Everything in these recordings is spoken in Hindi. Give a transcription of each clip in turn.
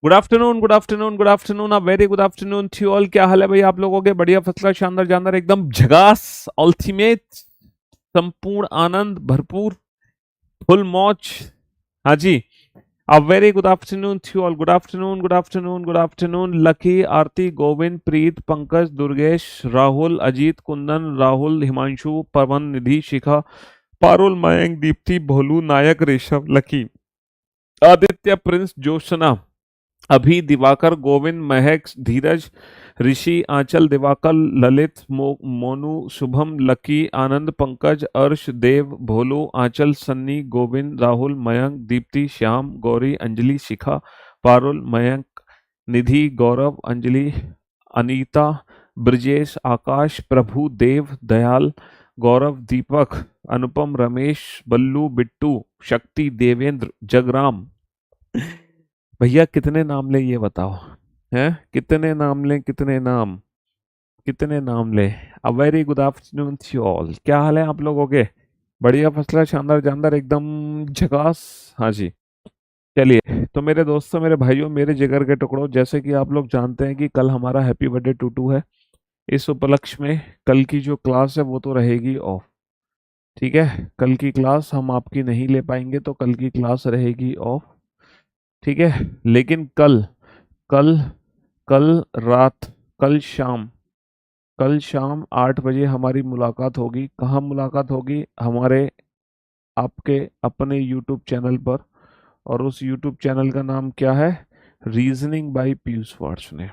Good afternoon, good afternoon, good afternoon, a very good afternoon to all. क्या हाल है भाई आप लोगों के? बढ़िया, फर्स्ट क्लास, शानदार जानदार, एकदम झकास, अल्टीमेट, संपूर्ण आनंद, भरपूर, फुल मौज। हाँ जी। A very good afternoon to all. Good afternoon, good afternoon, good afternoon. Lucky, Aarti, Govind, Preet, Pankaj, Durgesh, Rahul, Ajit, Kundan, Rahul, Himanshu, Pawan, Nidhi, Shikha, Parul, Mayank, Deepti, Bholu, Nayak, Rishabh, Lucky, Aditya, Prince, Joshna, Abhi, Diwakar, Govind, Mahak, Dheeraj, Rishi, Aanchal, Diwakar, Lalit, Monu, Shubham, Lucky, Anand, Pankaj, Arsh, Dev, भोलू, आंचल, सन्नी, गोविंद, राहुल, मयंक, दीप्ति, श्याम, गौरी, अंजलि, शिखा, पारुल, मयंक, निधि, गौरव, अंजलि, अनीता, ब्रजेश, आकाश, प्रभु, देव, दयाल, गौरव, दीपक, अनुपम, रमेश, बल्लू, बिट्टू, शक्ति, देवेंद्र, जगराम। भैया कितने नाम ले ये बताओ? हैं? कितने नाम ले, कितने नाम, कितने नाम ले? A very good afternoon to all. क्या हाल है आप लोगों के? बढ़िया, फसला, शानदार जानदार, एकदम झकास। हाँ जी। चलिए, तो मेरे दोस्तों, मेरे भाइयों, मेरे जिगर के टुकड़ों, जैसे कि आप लोग जानते हैं कि कल हमारा हैप्पी बर्थडे टूटू है। इस उपलक्ष्य में कल की जो क्लास है वो तो रहेगी ऑफ। ठीक है, कल की क्लास हम आपकी नहीं ले पाएंगे, तो कल की क्लास रहेगी ऑफ। ठीक है, लेकिन कल, कल कल रात, कल शाम, कल शाम 8 बजे हमारी मुलाकात होगी। कहाँ मुलाकात होगी? हमारे, आपके अपने यूट्यूब चैनल पर। और उस यूट्यूब चैनल का नाम क्या है? रीजनिंग बाय पीयूष वार्स ने।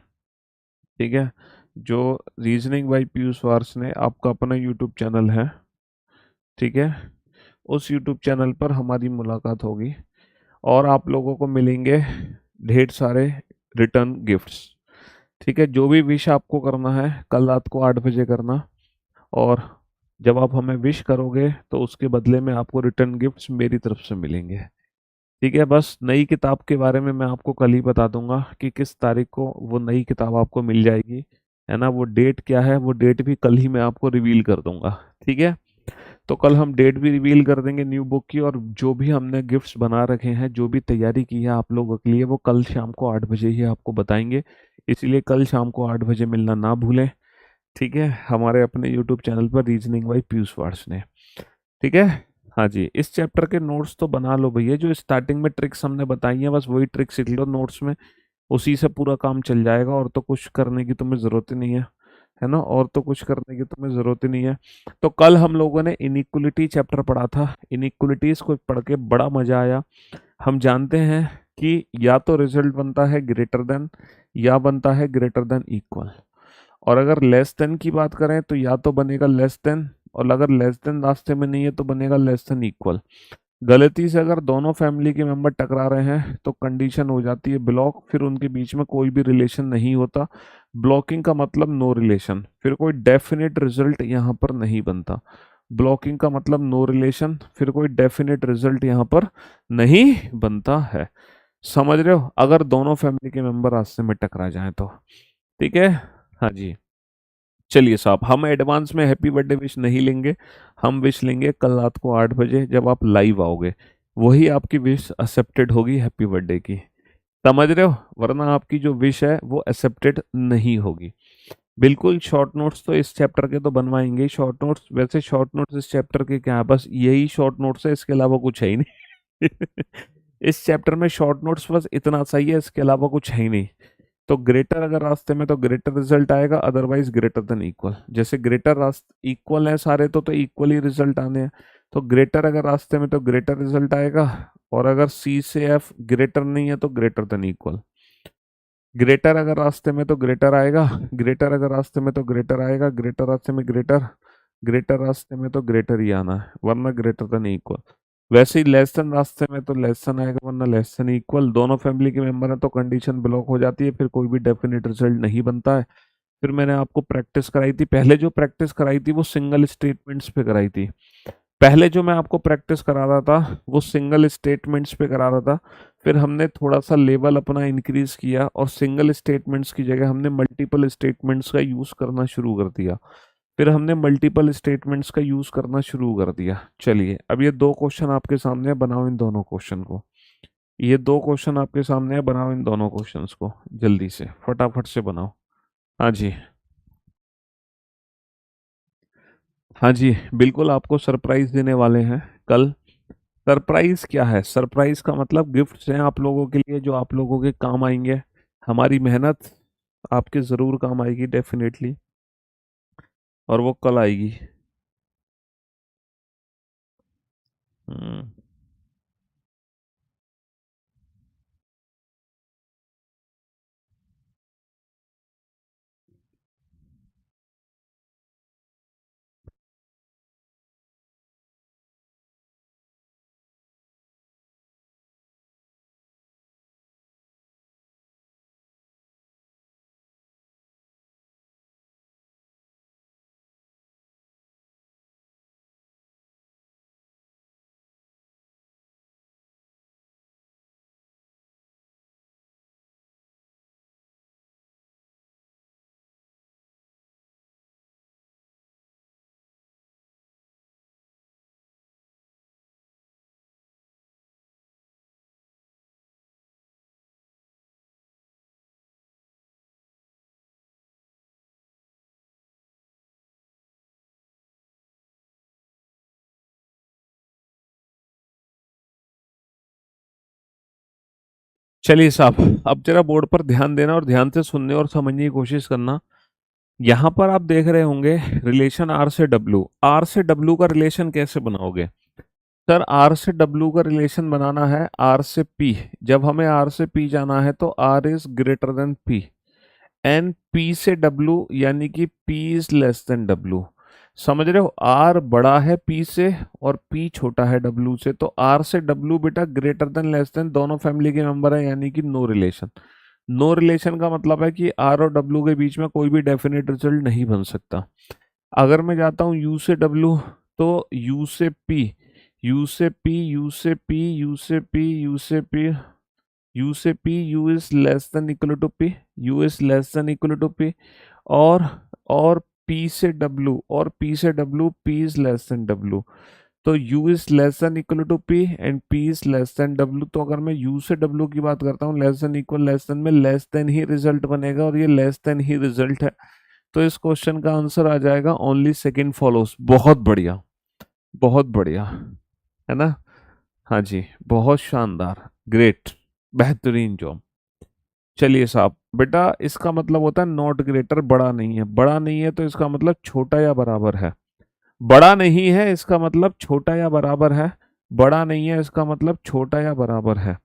ठीक है, जो रीजनिंग बाय पीयूष वार्स ने आपका अपना यूट्यूब चैनल है। ठीक है, उस यूट्यूब चैनल पर हमारी मुलाकात होगी और आप लोगों को मिलेंगे ढेर सारे रिटर्न गिफ्ट्स। ठीक है, जो भी विश आपको करना है कल रात को 8 बजे करना। और जब आप हमें विश करोगे तो उसके बदले में आपको रिटर्न गिफ्ट्स मेरी तरफ से मिलेंगे। ठीक है, बस नई किताब के बारे में मैं आपको कल ही बता दूंगा कि किस तारीख को वो नई किताब आपको मिल जाएगी। है ना? वो डेट क्या है, वो डेट भी कल ही मैं आपको रिवील कर दूंगा। ठीक है, तो कल हम डेट भी रिवील कर देंगे न्यू बुक की, और जो भी हमने गिफ्ट्स बना रखे हैं, जो भी तैयारी की है आप लोगों के लिए, वो कल शाम को 8 बजे ही आपको बताएंगे। इसलिए कल शाम को 8 बजे मिलना ना भूलें। ठीक है, हमारे अपने यूट्यूब चैनल पर रीजनिंग बाई पीयूष वार्स ने। ठीक है। हाँ जी, इस चैप्टर के नोट्स तो बना लो भैया। जो स्टार्टिंग में ट्रिक्स हमने बताई हैं बस वही ट्रिक्स सीख लो नोट्स में। उसी से पूरा काम चल जाएगा, और तो कुछ करने की तुम्हें जरूरत ही नहीं है। है ना? और तो कुछ करने की तुम्हें जरूरत ही नहीं है। तो कल हम लोगों ने इनइक्वलिटी चैप्टर पढ़ा था। इनइक्वलिटीज को पढ़ के बड़ा मजा आया। हम जानते हैं कि या तो रिजल्ट बनता है ग्रेटर देन, या बनता है ग्रेटर देन इक्वल। और अगर लेस देन की बात करें तो या तो बनेगा लेस देन, और अगर लेस देन रास्ते में नहीं है तो बनेगा लेस देन इक्वल। गलती से अगर दोनों फैमिली के मेंबर टकरा रहे हैं तो कंडीशन हो जाती है ब्लॉक, फिर उनके बीच में कोई भी रिलेशन नहीं होता। ब्लॉकिंग का मतलब नो रिलेशन, फिर कोई डेफिनेट रिजल्ट यहाँ पर नहीं बनता। ब्लॉकिंग का मतलब नो रिलेशन, फिर कोई डेफिनेट रिजल्ट यहाँ पर नहीं बनता है। समझ रहे हो? अगर दोनों फैमिली के मेंबर रास्ते में टकरा जाएं तो। ठीक है। हाँ जी। चलिए साहब, हम एडवांस में हैप्पी बर्थडे विश नहीं लेंगे। हम विश लेंगे कल रात को 8 बजे जब आप लाइव आओगे। वही आपकी विश एक्सेप्टेड होगी हैप्पी बर्थडे की। समझ रहे हो? वरना आपकी जो विश है वो एक्सेप्टेड नहीं होगी। बिल्कुल। शॉर्ट नोट्स तो इस चैप्टर के तो बनवाएंगे ही। शॉर्ट नोट्स, वैसे शॉर्ट नोट्स इस चैप्टर के क्या है? बस यही शॉर्ट नोट्स है, इसके अलावा कुछ है ही नहीं। इस चैप्टर में शॉर्ट नोट्स बस इतना सही है, इसके अलावा कुछ है ही नहीं। तो ग्रेटर अगर रास्ते में तो ग्रेटर रिजल्ट आएगा, अदरवाइज ग्रेटर देन इक्वल। जैसे ग्रेटर रास्ते इक्वल है सारे, तो इक्वल ही रिजल्ट आने हैं। तो ग्रेटर अगर रास्ते में तो ग्रेटर रिजल्ट आएगा, और अगर सी से एफ ग्रेटर नहीं है तो ग्रेटर देन इक्वल। ग्रेटर अगर रास्ते में तो ग्रेटर आएगा, ग्रेटर अगर रास्ते में तो ग्रेटर आएगा, ग्रेटर रास्ते में ग्रेटर, ग्रेटर रास्ते में तो ग्रेटर ही आना है, वरना ग्रेटर देन इक्वल। वैसे ही लेस देन रास्ते में तो लेस देन आएगा, वरना लेस देन इक्वल। दोनों फैमिली के मेंबर हैं तो कंडीशन ब्लॉक हो जाती है, फिर कोई भी डेफिनेट रिजल्ट नहीं बनता है। फिर मैंने आपको प्रैक्टिस कराई थी, पहले जो प्रैक्टिस कराई थी वो सिंगल स्टेटमेंट्स पे कराई थी। पहले जो मैं आपको प्रैक्टिस करा रहा था वो सिंगल स्टेटमेंट्स पे करा रहा था। फिर हमने थोड़ा सा लेवल अपना इंक्रीज किया और सिंगल स्टेटमेंट्स की जगह हमने मल्टीपल स्टेटमेंट्स का यूज करना शुरू कर दिया। फिर हमने मल्टीपल स्टेटमेंट्स का यूज करना शुरू कर दिया। चलिए, अब ये दो क्वेश्चन आपके सामने है, बनाओ इन दोनों क्वेश्चन को। ये दो क्वेश्चन आपके सामने है, बनाओ इन दोनों क्वेश्चंस को जल्दी से, फटाफट से बनाओ। हाँ जी। हाँ जी, बिल्कुल आपको सरप्राइज देने वाले हैं कल। सरप्राइज क्या है? सरप्राइज का मतलब गिफ्ट्स हैं आप लोगों के लिए जो आप लोगों के काम आएंगे। हमारी मेहनत आपके ज़रूर काम आएगी डेफिनेटली, और वो कल आएगी। हम्म। चलिए साहब, अब जरा बोर्ड पर ध्यान देना और ध्यान से सुनने और समझने की कोशिश करना। यहाँ पर आप देख रहे होंगे रिलेशन आर से डब्लू। आर से डब्लू का रिलेशन कैसे बनाओगे? सर, आर से डब्लू का रिलेशन बनाना है आर से पी। जब हमें आर से पी जाना है तो R is greater than P, and P से डब्लू यानी कि P is less than W. समझ रहे हो? आर बड़ा है पी से और पी छोटा है डब्लू से, तो आर से डब्लू बेटा ग्रेटर देन लेस देन दोनों फैमिली के मेंबर है, यानी कि नो रिलेशन। नो रिलेशन का मतलब है कि आर और डब्लू के बीच में कोई भी डेफिनेट रिजल्ट नहीं बन सकता। अगर मैं जाता हूँ यू से डब्लू, तो यू से पी, यू से पी, यू से पी, यू से पी, यू से पी, यू से P, U is less than equal to P, U is less than equal to P. और और पी से डब्लू, और पी से W, P is less than W. तो u is less than equal to p and p is less than w। तो अगर मैं u से w की बात करता हूँ, less than equal less than में लेस देन ही रिजल्ट बनेगा, और ये लेस देन ही रिजल्ट है। तो इस क्वेश्चन का आंसर आ जाएगा ओनली सेकंड फॉलोस। बहुत बढ़िया, बहुत बढ़िया, है ना? हाँ जी, बहुत शानदार, ग्रेट, बेहतरीन जॉब। चलिए साहब, बेटा इसका मतलब होता है नॉट ग्रेटर, बड़ा नहीं है। बड़ा नहीं है तो इसका मतलब छोटा या बराबर है। बड़ा नहीं है इसका मतलब छोटा या बराबर है। बड़ा नहीं है इसका मतलब छोटा या बराबर है।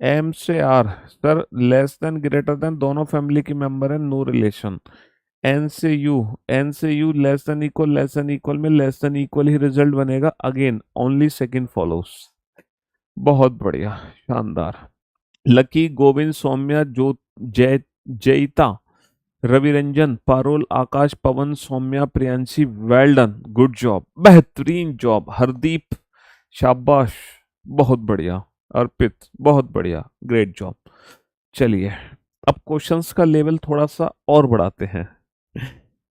एम से R, sir less than greater than दोनों फैमिली के मेंबर है, नो रिलेशन। एन से यू, एन से यू लेस देन इक्वल में लेस देन इक्वल ही रिजल्ट बनेगा, अगेन ओनली सेकंड फॉलोस। बहुत बढ़िया, शानदार। लकी, गोविंद, सौम्या, जो, Jai, Jayita, Ravi Ranjan, Parul, Akash, Pawan, Saumya, Priyanshi, well done, good job, बेहतरीन जॉब। हरदीप, शाबाश, बहुत बढ़िया। अर्पित, बहुत बढ़िया, ग्रेट जॉब। चलिए, अब क्वेश्चंस का लेवल थोड़ा सा और बढ़ाते हैं।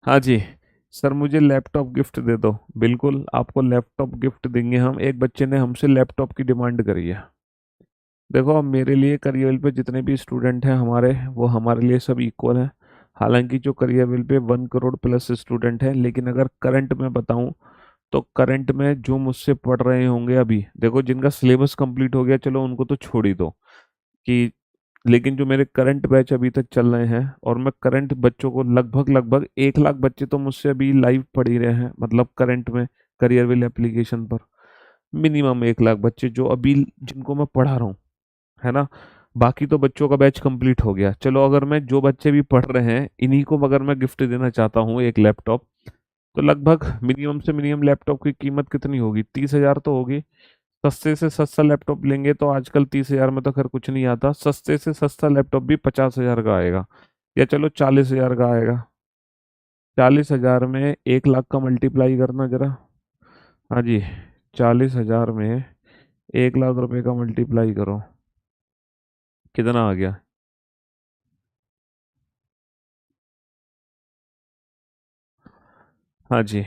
हाँ जी। सर मुझे लैपटॉप गिफ्ट दे दो। बिल्कुल आपको लैपटॉप गिफ्ट देंगे हम। एक बच्चे ने हमसे लैपटॉप की डिमांड करी है। देखो, अब मेरे लिए करियर पे जितने भी स्टूडेंट हैं हमारे, वो हमारे लिए सब इक्वल हैं। हालांकि जो करियर पे 1 करोड़ प्लस स्टूडेंट हैं, लेकिन अगर करंट में बताऊं तो करंट में जो मुझसे पढ़ रहे होंगे अभी, देखो जिनका सिलेबस कंप्लीट हो गया चलो उनको तो छोड़ ही दो कि, लेकिन जो मेरे करंट बैच अभी तक चल रहे हैं, और मैं करंट बच्चों को लगभग लगभग 1 लाख बच्चे तो मुझसे अभी लाइव पढ़ ही रहे हैं, मतलब करंट में करियर विल एप्लीकेशन पर। मिनिमम 1 लाख बच्चे जो अभी जिनको मैं पढ़ा रहा हूँ, है ना? बाकी तो बच्चों का बैच कंप्लीट हो गया। चलो, अगर मैं जो बच्चे भी पढ़ रहे हैं इन्हीं को अगर मैं गिफ्ट देना चाहता हूँ एक लैपटॉप, तो लगभग मिनिमम से मिनिमम लैपटॉप की कीमत कितनी होगी? 30,000 तो होगी। सस्ते से सस्ता लैपटॉप लेंगे तो आजकल 30,000 में तो खैर कुछ नहीं आता। सस्ते से सस्ता लैपटॉप भी 50,000 का आएगा, या चलो 40,000 का आएगा। 40,000 में 1 लाख का मल्टीप्लाई करना जरा। हाँ जी, 40,000 में 1 लाख रुपए का मल्टीप्लाई करो, कितना आ गया? हाँ जी,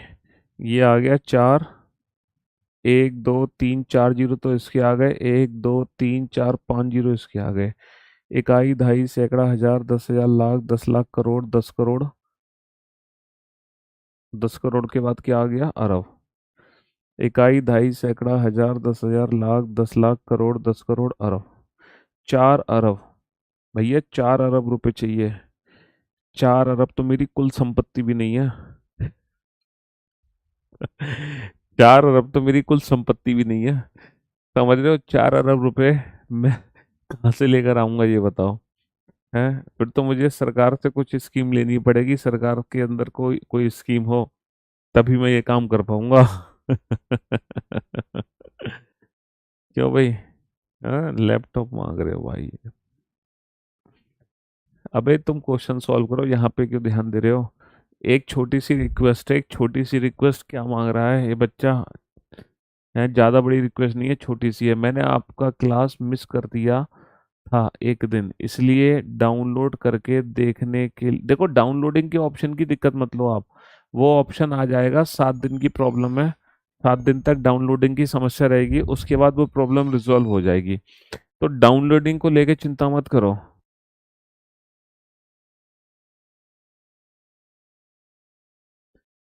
ये आ गया 4 एक दो तीन चार जीरो तो इसके आ गए, एक दो तीन चार पांच जीरो इसके आ गए। इकाई, दहाई, सैकड़ा, हजार, 10,000, लाख, 10 लाख, करोड़, 10 करोड़। 10 करोड़ के बाद क्या आ गया? अरब। इकाई, दहाई, सैकड़ा, हजार, 10,000, लाख, 10 लाख, करोड़, 10 करोड़, अरब। 4 अरब। भैया 4 अरब रुपए चाहिए। 4 अरब तो मेरी कुल संपत्ति भी नहीं है। 4 अरब तो मेरी कुल संपत्ति भी नहीं है। समझ रहे हो? 4 अरब रुपए मैं कहाँ से लेकर आऊंगा ये बताओ। हैं? फिर तो मुझे सरकार से कुछ स्कीम लेनी पड़ेगी, सरकार के अंदर कोई कोई स्कीम हो, तभी मैं ये काम कर पाऊंगा। क्यों भाई? हाँ, लैपटॉप मांग रहे हो भाई? अबे तुम क्वेश्चन सॉल्व करो, यहाँ पे क्यों ध्यान दे रहे हो? एक छोटी सी रिक्वेस्ट है, एक छोटी सी रिक्वेस्ट, क्या मांग रहा है ये बच्चा? है, ज्यादा बड़ी रिक्वेस्ट नहीं है, छोटी सी है। मैंने आपका क्लास मिस कर दिया था एक दिन, इसलिए डाउनलोड करके देखने के देखो, डाउनलोडिंग के ऑप्शन की दिक्कत मत लो आप। वो ऑप्शन आ जाएगा, 7 दिन की प्रॉब्लम है। 7 दिन तक डाउनलोडिंग की समस्या रहेगी, उसके बाद वो प्रॉब्लम रिजॉल्व हो जाएगी। तो डाउनलोडिंग को लेके चिंता मत करो।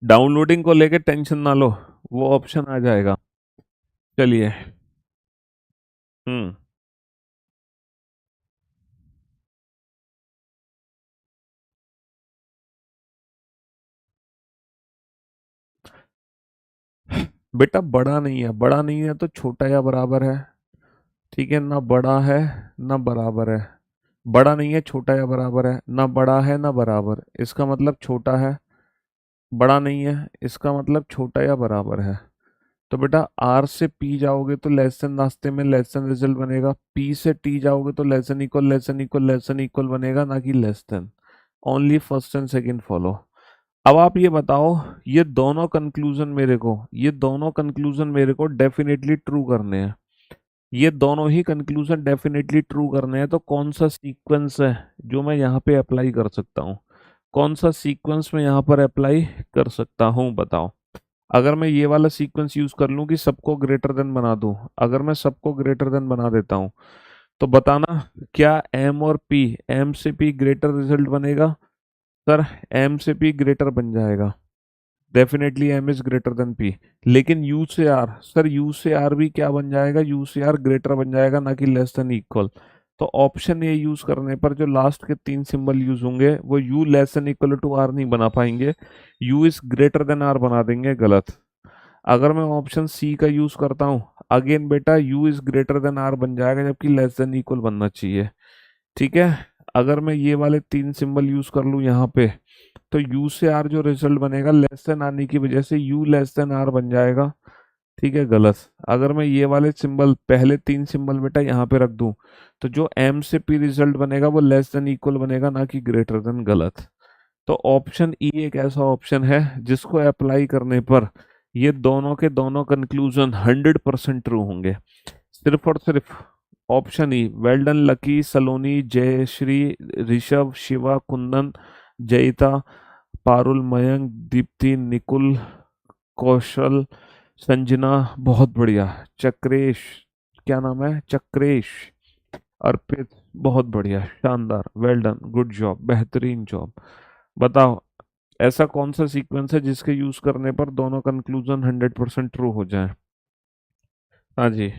डाउनलोडिंग को लेके टेंशन ना लो, वो ऑप्शन आ जाएगा। चलिए। हम्म। बेटा बड़ा नहीं है, बड़ा नहीं है तो छोटा या बराबर है। ठीक है, ना बड़ा है ना बराबर है। बड़ा नहीं है, छोटा या बराबर है, ना बड़ा है ना बराबर, इसका मतलब छोटा है। बड़ा नहीं है, इसका मतलब छोटा या बराबर है। तो बेटा आर से पी जाओगे तो लेस देन रास्ते में लेस देन रिजल्ट बनेगा, पी से टी जाओगे तो less than equal, less than equal, less than equal बनेगा, ना कि less than. Only first and second follow. अब आप ये बताओ, ये दोनों कंक्लूजन मेरे को डेफिनेटली ट्रू करने हैं। ये दोनों ही कंक्लूजन डेफिनेटली ट्रू करने हैं, तो कौन सा सीक्वेंस है जो मैं यहाँ पे अप्लाई कर सकता हूँ? कौन सा सीक्वेंस मैं यहाँ पर अप्लाई कर सकता हूँ बताओ। अगर मैं ये वाला सीक्वेंस यूज कर लूँ कि सबको ग्रेटर देन बना दूं, अगर मैं सबको ग्रेटर देन बना देता हूँ, तो बताना, क्या एम और पी, एम से पी ग्रेटर रिजल्ट बनेगा? सर, एम से पी ग्रेटर बन जाएगा, definitely M is greater than P. लेकिन यू से आर, सर यू से आर भी क्या बन जाएगा? यू से आर ग्रेटर बन जाएगा, ना कि लेस देन इक्वल। तो ऑप्शन ए यूज करने पर जो लास्ट के 3 सिंबल यूज होंगे वो U less than equal to R नहीं बना पाएंगे, U is greater than R बना देंगे, गलत। अगर मैं ऑप्शन सी का यूज करता हूँ, अगेन बेटा U is greater than R बन जाएगा, जबकि लेस देन इक्वल बनना चाहिए। ठीक है। अगर मैं ये वाले 3 सिंबल यूज कर लूँ यहाँ पे, तो यू से आर जो रिजल्ट बनेगा, लेस देन आने की वजह से यू लेस देन आर बन जाएगा। ठीक है, गलत। अगर मैं ये वाले सिंबल, पहले 3 सिंबल बेटा यहाँ पे रख दूं, तो जो एम से पी रिजल्ट बनेगा वो लेस देन इक्वल बनेगा, ना कि ग्रेटर देन, गलत। तो ऑप्शन ई एक ऐसा ऑप्शन है जिसको अप्लाई करने पर ये दोनों के दोनों कंक्लूजन 100% ट्रू होंगे। सिर्फ और सिर्फ ऑप्शन ई, वेल्डन, लकी, सलोनी, जयश्री, ऋषभ, शिवा, कुंदन, जयिता, पारुल, मयंक, दीप्ति, निकुल, कौशल, संजना, बहुत बढ़िया, चक्रेश, क्या नाम है, चक्रेश, अर्पित, बहुत बढ़िया, शानदार, वेल डन, गुड जॉब, बेहतरीन जॉब। बताओ, ऐसा कौन सा सीक्वेंस है जिसके यूज करने पर दोनों कंक्लूजन 100% ट्रू हो जाए? हाँ जी।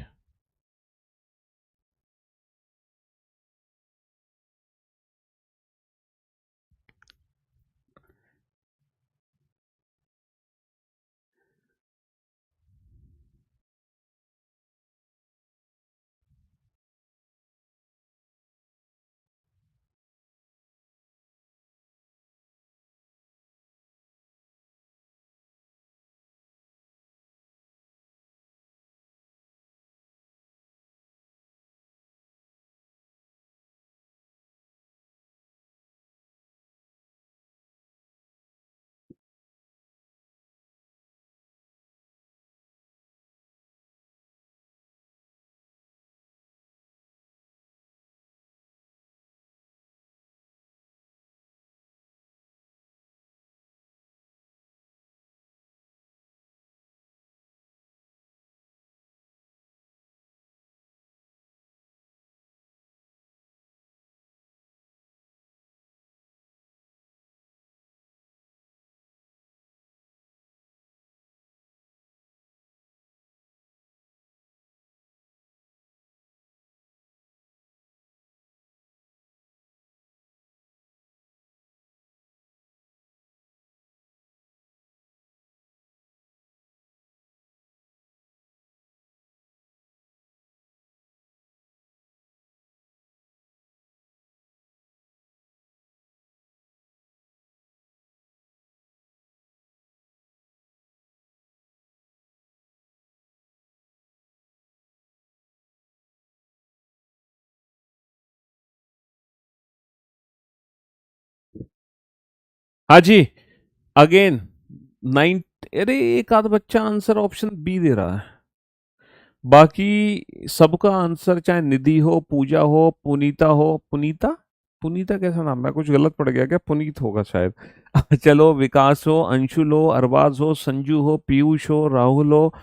हाँ जी, अगेन 9। अरे एक आध बच्चा आंसर ऑप्शन बी दे रहा है, बाकी सबका आंसर चाहे निधि हो, पूजा हो, पुनीता हो, पुनीता, पुनीता कैसा नाम है, कुछ गलत पड़ गया क्या, पुनीत होगा शायद। चलो, विकास हो, अंशुल हो, अरबाज हो, संजू हो, पीयूष हो, राहुल हो,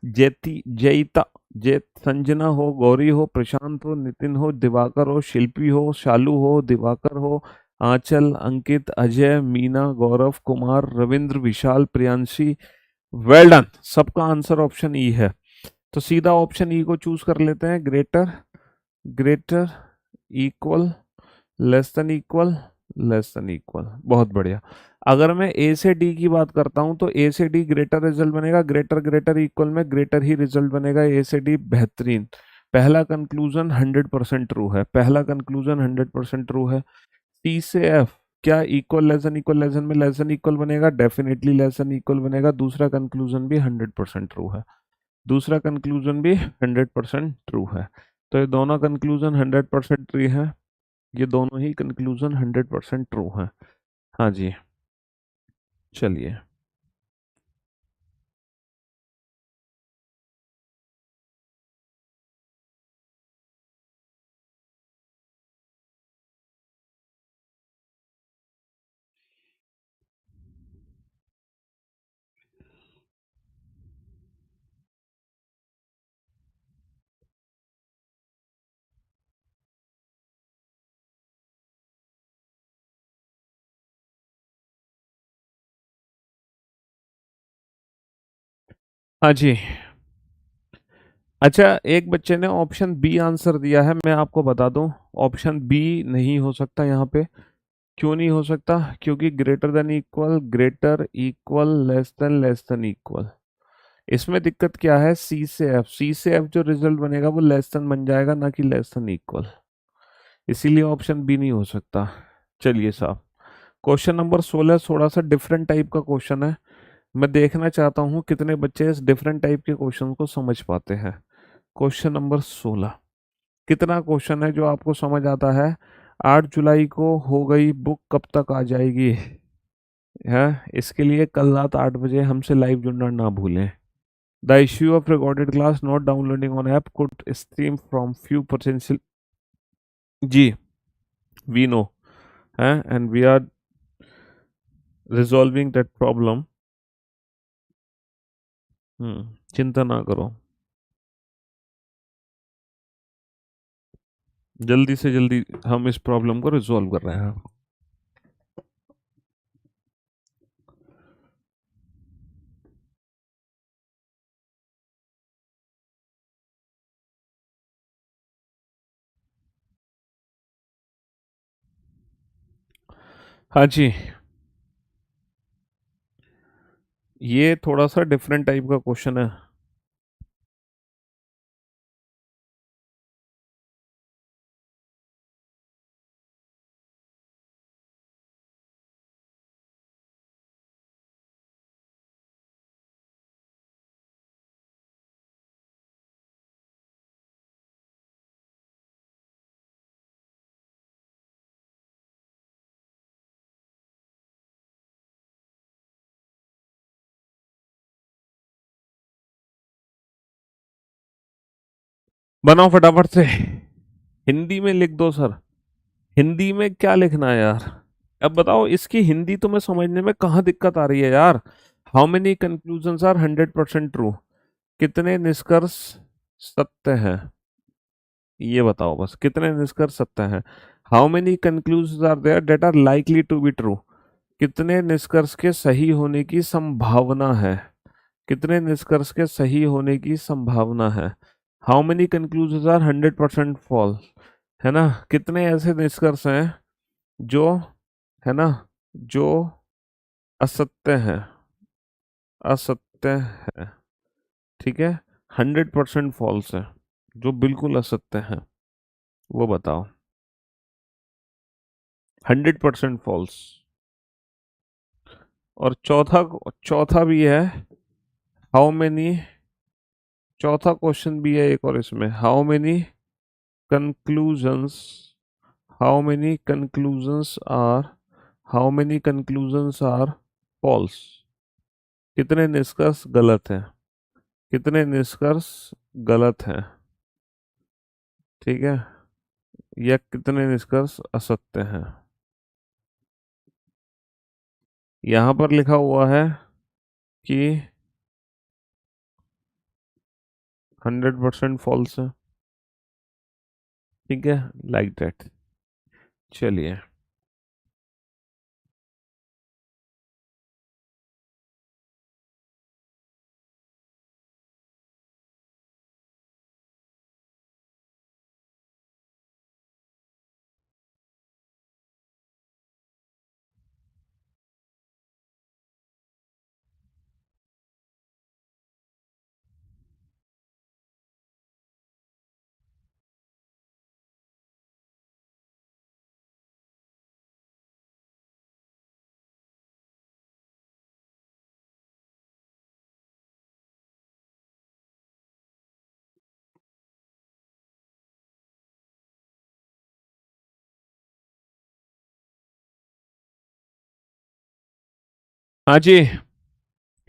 जयती जयिता, जय संजना हो, गौरी हो, प्रशांत हो, नितिन हो, दिवाकर हो, शिल्पी हो, शालू हो, दिवाकर हो, आंचल, अंकित, अजय, मीना, गौरव, कुमार, रविंद्र, विशाल, प्रियांशी। वेल डन, सबका आंसर ऑप्शन ई है। तो सीधा ऑप्शन ई को चूज कर लेते हैं। Greater, greater, equal, less than equal, less than equal. बहुत बढ़िया। अगर मैं ए से डी की बात करता हूं तो ए से डी ग्रेटर रिजल्ट बनेगा, ग्रेटर ग्रेटर इक्वल में ग्रेटर ही रिजल्ट बनेगा, ए से डी बेहतरीन। पहला कंक्लूजन 100% ट्रू है, पहला कंक्लूजन 100% ट्रू है। टी से एफ, क्या इक्वल लेसन में लेसन इक्वल बनेगा, डेफिनेटली लेसन इक्वल बनेगा। दूसरा कंक्लूजन भी 100% ट्रू है, दूसरा कंक्लूजन भी 100% ट्रू है। तो ये दोनों कंक्लूजन 100% ट्रू है, ये दोनों ही कंक्लूजन 100% ट्रू है। हाँ जी, चलिए। हाँ जी। अच्छा, एक बच्चे ने ऑप्शन बी आंसर दिया है, मैं आपको बता दूं, ऑप्शन बी नहीं हो सकता यहाँ पे। क्यों नहीं हो सकता? क्योंकि greater than equal, greater, equal, less than equal, इसमें दिक्कत क्या है, सी से एफ, सी से एफ जो रिजल्ट बनेगा वो लेस देन बन जाएगा, ना कि लेस देन इक्वल, इसीलिए ऑप्शन बी नहीं हो सकता। चलिए साहब, क्वेश्चन नंबर 16 थोड़ा सा डिफरेंट टाइप का क्वेश्चन है। मैं देखना चाहता हूँ कितने बच्चे इस डिफरेंट टाइप के क्वेश्चन को समझ पाते हैं। क्वेश्चन नंबर 16, कितना क्वेश्चन है जो आपको समझ आता है? 8 जुलाई को हो गई बुक, कब तक आ जाएगी? है, इसके लिए कल रात 8 बजे हमसे लाइव जुड़ना ना भूलें। The issue of recorded class not downloading on app could stream from few potential. जी, वी नो है, and we are resolving that problem. चिंता ना करो, जल्दी से जल्दी हम इस प्रॉब्लम को रिजॉल्व कर रहे हैं। हाँ जी, ये थोड़ा सा डिफरेंट टाइप का क्वेश्चन है। बनाओ फटाफट से, हिंदी में लिख दो सर। हिंदी में क्या लिखना है यार? अब बताओ, इसकी हिंदी तुम्हें समझने में कहाँ दिक्कत आ रही है यार? How many conclusions are 100% true? कितने निष्कर्ष सत्य हैं? ये बताओ बस, कितने निष्कर्ष सत्य हैं? How many conclusions are there that are likely to be true? कितने निष्कर्ष के सही होने की संभावना है? कितने निष्कर्ष के सही होने की संभावना है? How many conclusions are 100% false? है ना? कितने ऐसे निष्कर्ष हैं जो, है ना, जो असत्य है, असत्य है, ठीक है, 100% फॉल्स है, जो बिल्कुल असत्य है, वो बताओ। 100% फॉल्स। और चौथा, चौथा भी है, हाउ मेनी, चौथा क्वेश्चन भी है एक और इसमें, how many conclusions, how many conclusions are how many conclusions are false, कितने निष्कर्ष गलत हैं, कितने निष्कर्ष गलत हैं, ठीक है, या कितने निष्कर्ष असत्य हैं। यहां पर लिखा हुआ है कि 100% फॉल्स है, ठीक है, लाइक दैट। चलिए, हाँ जी,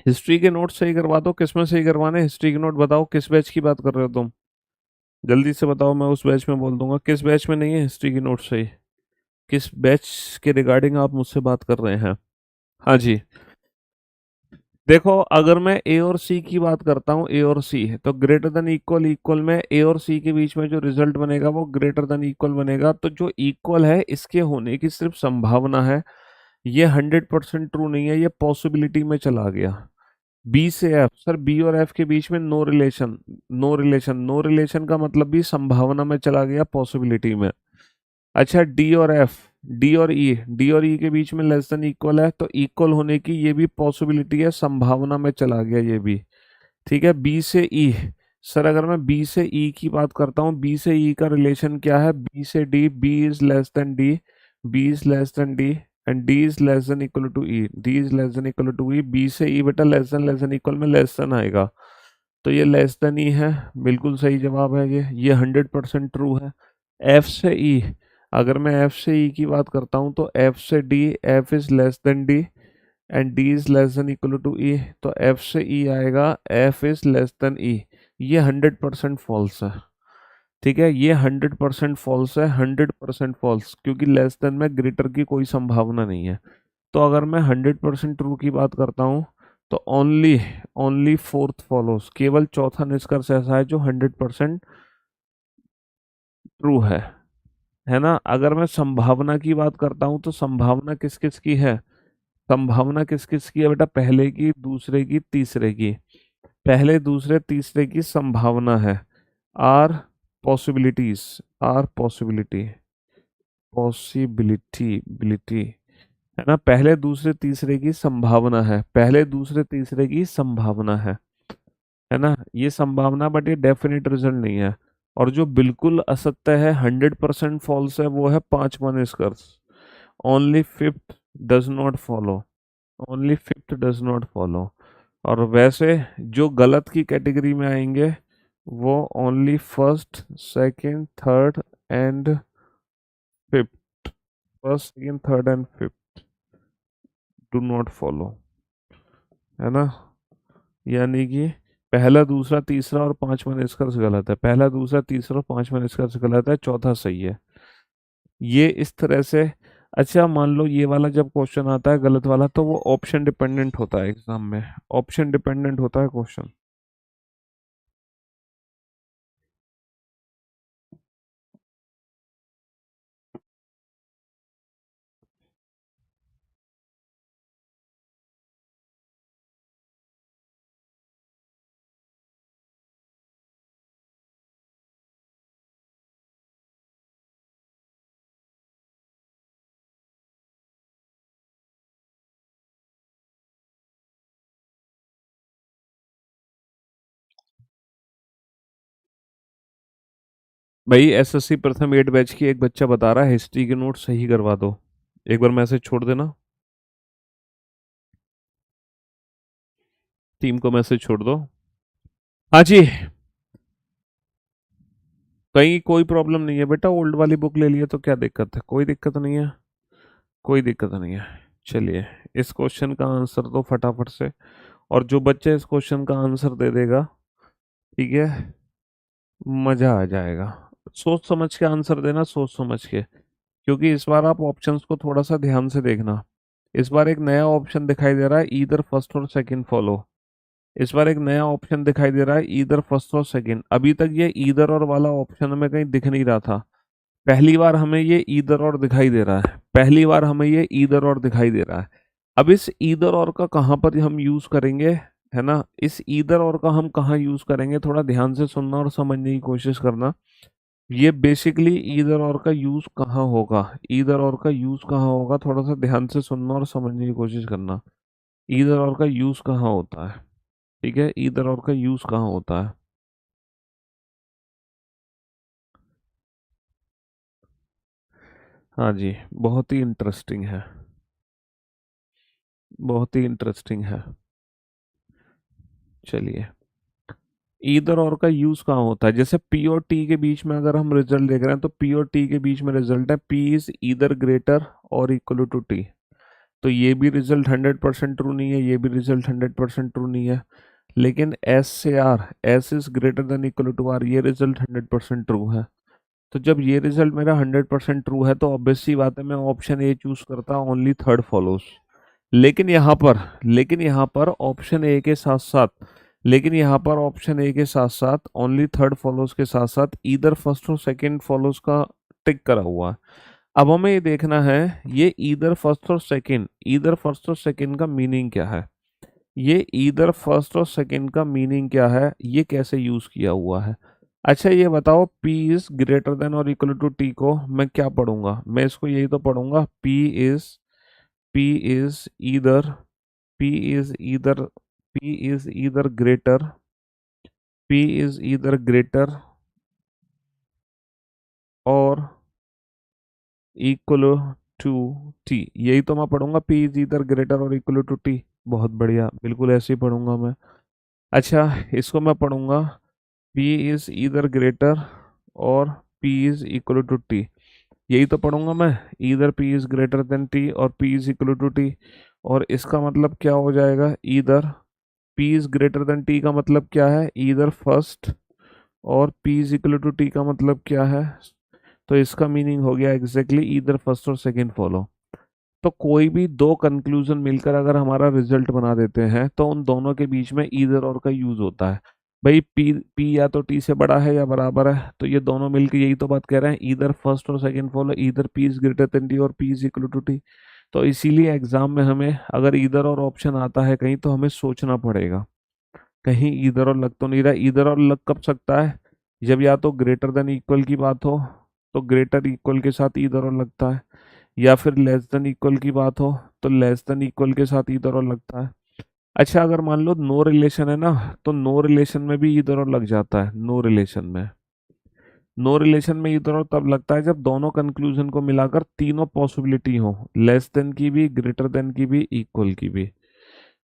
हिस्ट्री के नोट सही करवा दो। किसमें सही करवाने, हिस्ट्री के नोट बताओ, किस बैच की बात कर रहे हो तुम? जल्दी से बताओ, मैं उस बैच में बोल दूंगा। किस बैच में नहीं है हिस्ट्री की नोट सही? किस बैच के रिगार्डिंग आप मुझसे बात कर रहे हैं? हाँ जी, देखो, अगर मैं ए और सी की बात करता हूँ, ए और सी है तो ग्रेटर देन इक्वल, इक्वल में ए और सी के बीच में जो रिजल्ट बनेगा वो ग्रेटर देन इक्वल बनेगा। तो जो इक्वल है इसके होने की सिर्फ संभावना है, ये 100% ट्रू नहीं है, ये पॉसिबिलिटी में चला गया। बी से एफ, सर बी और एफ के बीच में no relation, no relation, no relation का मतलब भी संभावना में चला गया, पॉसिबिलिटी में। अच्छा, डी और एफ, डी और ई, डी और ई के बीच में लेस देन इक्वल है, तो इक्वल होने की ये भी पॉसिबिलिटी है, संभावना में चला गया ये भी, ठीक है। बी से ई, सर अगर मैं बी से ई की बात करता हूँ, बी से ई का रिलेशन क्या है? बी से D, B is less than D, B is less than D, and D is less than equal to E, D is less than equal to E. B से ई बेटा लेस देन इक्वल में लेस देन आएगा, तो ये लेस देन ई है, बिल्कुल सही जवाब है ये 100% ट्रू है। एफ से ई, अगर मैं एफ से ई की बात करता हूँ तो एफ से D, F is less than D and D is less than equal to E, तो एफ से ई आएगा F is less than E. ये 100% फॉल्स है, ठीक है, ये 100% फॉल्स है, 100% फॉल्स, क्योंकि लेस देन में ग्रेटर की कोई संभावना नहीं है। तो अगर मैं 100% ट्रू की बात करता हूँ तो ओनली ओनली फोर्थ फॉलोस, केवल चौथा निष्कर्ष ऐसा है जो 100% ट्रू है ना। अगर मैं संभावना की बात करता हूँ तो संभावना किस किस की है? संभावना किस किस की है बेटा? पहले की, दूसरे की, तीसरे की। पहले, दूसरे, तीसरे की संभावना है, or possibilities, or possibility, possibility है ना। पहले, दूसरे, तीसरे की संभावना है, पहले, दूसरे, तीसरे की संभावना है ना, ये संभावना, बट ये डेफिनेट रिजल्ट नहीं है। और जो बिल्कुल असत्य है, 100% फॉल्स है, वो है पांचवा निष्कर्ष, only fifth does not follow, only fifth does not follow. और वैसे जो गलत की कैटेगरी में आएंगे वो only first, second, third and fifth, first, second, third and fifth do not follow, है ना। यानी कि पहला, दूसरा, तीसरा और पांचवा निष्कर्ष गलत है, पहला, दूसरा, तीसरा और पांचवा निष्कर्ष गलत है, चौथा सही है, ये इस तरह से। अच्छा, मान लो ये वाला जब क्वेश्चन आता है गलत वाला, तो वो ऑप्शन डिपेंडेंट होता है, एग्जाम में ऑप्शन डिपेंडेंट होता है क्वेश्चन। भाई एसएससी प्रथम 8 बैच की एक बच्चा बता रहा है हिस्ट्री के नोट सही करवा दो, एक बार मैसेज छोड़ देना, टीम को मैसेज छोड़ दो। हाँ जी, कहीं कोई प्रॉब्लम नहीं है बेटा, ओल्ड वाली बुक ले लिए तो क्या दिक्कत है? कोई दिक्कत नहीं है। कोई दिक्कत नहीं है। चलिए, इस क्वेश्चन का आंसर तो फटाफट से, और जो बच्चा इस क्वेश्चन का आंसर दे देगा, ठीक है, मजा आ जाएगा। सोच समझ के आंसर देना, सोच समझ के, क्योंकि इस बार आप ऑप्शंस को थोड़ा सा ध्यान से देखना। इस बार एक नया ऑप्शन दिखाई दे रहा है, ईदर फर्स्ट और सेकंड फॉलो। इस बार एक नया ऑप्शन दिखाई दे रहा है, ईदर फर्स्ट और सेकंड। अभी तक ये ईदर और वाला ऑप्शन हमें कहीं दिख नहीं रहा था। पहली बार हमें ये ईदर और दिखाई दे रहा है, पहली बार हमें ये ईदर और दिखाई दे रहा है। अब इस ईदर और का कहाँ पर हम यूज करेंगे, है ना, इस ईदर और का हम कहाँ यूज करेंगे, थोड़ा ध्यान से सुनना और समझने की कोशिश करना। ये बेसिकली ईदर और का यूज कहाँ होगा, ईदर और का यूज कहाँ होगा, थोड़ा सा ध्यान से सुनना और समझने की कोशिश करना। ईदर और का यूज कहाँ होता है, ठीक है, ईदर और का यूज कहाँ होता है। हाँ जी, बहुत ही इंटरेस्टिंग है, बहुत ही इंटरेस्टिंग है। चलिए, ईदर और का यूज कहाँ होता है, जैसे पी और टी के बीच में अगर हम रिजल्ट देख रहे हैं, तो पी और टी के बीच में रिजल्ट है पी इज ईदर ग्रेटर और इक्वल टू टी। तो ये भी रिजल्ट 100% ट्रू नहीं है, ये भी रिजल्ट 100% ट्रू नहीं है। लेकिन एस से R, S is greater than equal to R, ये रिजल्ट 100% ट्रू है। तो जब ये रिजल्ट मेरा 100% ट्रू है, तो ऑब्वियस सी बात है मैं ऑप्शन ए चूज करता, ओनली थर्ड फॉलोज। लेकिन यहाँ पर ऑप्शन ए के साथ साथ, लेकिन यहाँ पर ऑप्शन ए के साथ साथ ओनली थर्ड फॉलोज के साथ साथ ईदर फर्स्ट और सेकंड फॉलोज का टिक करा हुआ है। अब हमें ये देखना है, ये ईदर फर्स्ट और सेकंड, ईदर फर्स्ट और सेकंड का मीनिंग क्या है, ये ईदर फर्स्ट और सेकंड का मीनिंग क्या है, ये कैसे यूज किया हुआ है। अच्छा ये बताओ, P इज ग्रेटर देन और इक्वल टू टी को मैं क्या पढ़ूंगा, मैं इसको यही तो पढ़ूंगा, is P is either P is either P is either greater P is either greater और इक्वल टू टी, यही तो मैं पढ़ूंगा, P इज ईदर ग्रेटर और इक्वल टू टी। बहुत बढ़िया, बिल्कुल ऐसे ही पढ़ूंगा मैं। अच्छा, इसको मैं पढ़ूंगा, P इज ईदर ग्रेटर और P is equal to T, यही तो पढ़ूंगा मैं, either P is greater than T और P is equal to T. और इसका मतलब क्या हो जाएगा, either P is greater than T का मतलब क्या है, ईदर फर्स्ट, और P is equal to T का मतलब क्या है, तो इसका मीनिंग हो गया एग्जैक्टली ईदर फर्स्ट और सेकंड फॉलो। तो कोई भी दो कंक्लूजन मिलकर अगर हमारा रिजल्ट बना देते हैं, तो उन दोनों के बीच में ईदर और का यूज होता है। भाई पी या तो टी से बड़ा है या बराबर है, तो ये दोनों मिलकर यही तो बात कह रहे हैं, ईदर फर्स्ट और second follow, either P is greater than T और P is equal to T. तो इसीलिए एग्जाम में हमें अगर ईदर और ऑप्शन आता है कहीं, तो हमें सोचना पड़ेगा, कहीं ईदर और लग तो नहीं रहा। ईदर और लग कब सकता है, जब या तो ग्रेटर देन इक्वल की बात हो, तो ग्रेटर इक्वल के साथ ईदर और लगता है, या फिर लेस देन इक्वल की बात हो, तो लेस देन इक्वल के साथ ईदर और लगता है। अच्छा, अगर मान लो नो रिलेशन है ना, तो नो रिलेशन में भी ईदर और लग जाता है, नो रिलेशन में। नो रिलेशन में ईदर और तब लगता है जब दोनों कंक्लूजन को मिलाकर तीनों पॉसिबिलिटी हो, लेस देन की भी, ग्रेटर देन की भी, इक्वल की भी,